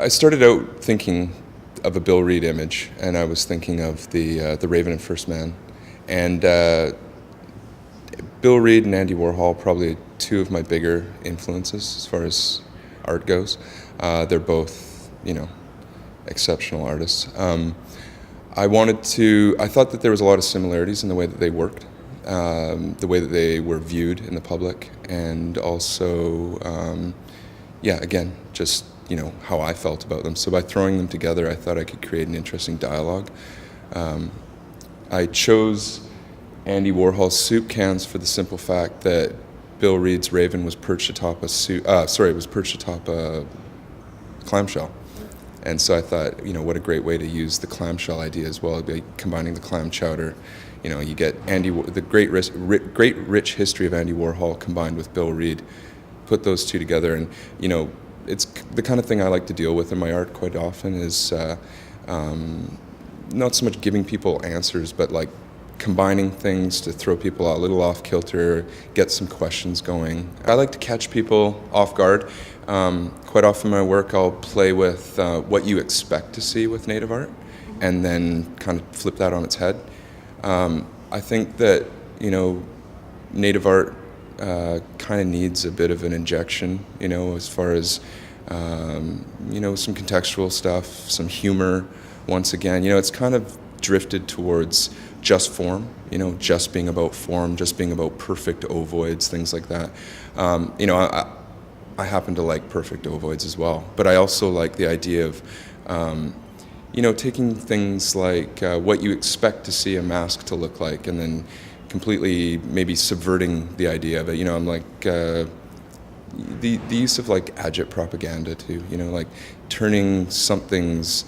I started out thinking of a Bill Reed image, and I was thinking of the Raven and First Man, and Bill Reed and Andy Warhol, probably two of my bigger influences as far as art goes. They're both, exceptional artists. I thought that there was a lot of similarities in the way that they worked, the way that they were viewed in the public, and also, again, just, how I felt about them. So by throwing them together, I thought I could create an interesting dialogue. I chose Andy Warhol's soup cans for the simple fact that Bill Reed's Raven was perched atop a clamshell. And so I thought, what a great way to use the clamshell idea as well, by combining the clam chowder. You get the great rich history of Andy Warhol combined with Bill Reed. Put those two together, and it's the kind of thing I like to deal with in my art quite often is not so much giving people answers, but like combining things to throw people a little off kilter, get some questions going. I like to catch people off guard. Quite often in my work I'll play with what you expect to see with native art and then kind of flip that on its head. I think that, native art kind of needs a bit of an injection, as far as, some contextual stuff, some humor. Once again, it's kind of drifted towards just form, just being about form, just being about perfect ovoids, things like that. I happen to like perfect ovoids as well, but I also like the idea of, taking things like what you expect to see a mask to look like and then completely maybe subverting the idea of it. I'm like, the use of like agit propaganda too, like turning something's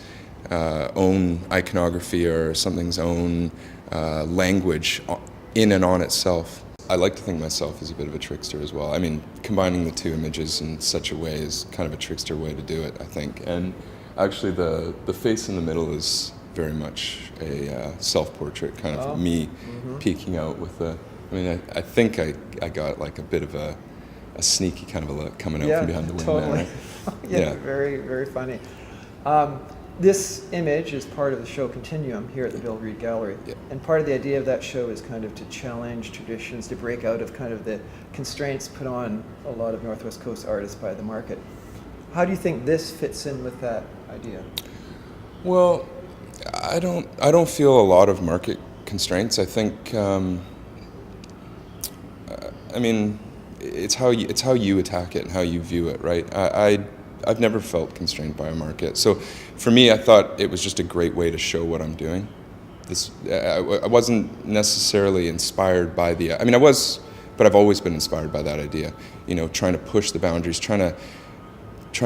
own iconography or something's own language in and on itself. I like to think of myself as a bit of a trickster as well. I mean, combining the two images in such a way is kind of a trickster way to do it, I think. And actually the face in the middle is very much a self-portrait, kind of me peeking out with I think I got like a bit of a sneaky kind of a look coming out from behind the wing. Totally. Yeah, very, very funny. This image is part of the show Continuum here at the Bill Reed Gallery. Yeah. And part of the idea of that show is kind of to challenge traditions, to break out of kind of the constraints put on a lot of Northwest Coast artists by the market. How do you think this fits in with that idea? Well, I don't feel a lot of market constraints. I think, it's how you attack it and how you view it, right? I've never felt constrained by a market. So for me, I thought it was just a great way to show what I'm doing. I wasn't necessarily inspired by I was, but I've always been inspired by that idea. Trying to push the boundaries, trying to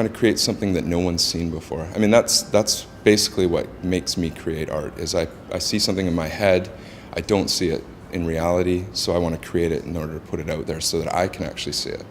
create something that no one's seen before. That's basically what makes me create art, is I see something in my head, I don't see it in reality, so I want to create it in order to put it out there so that I can actually see it.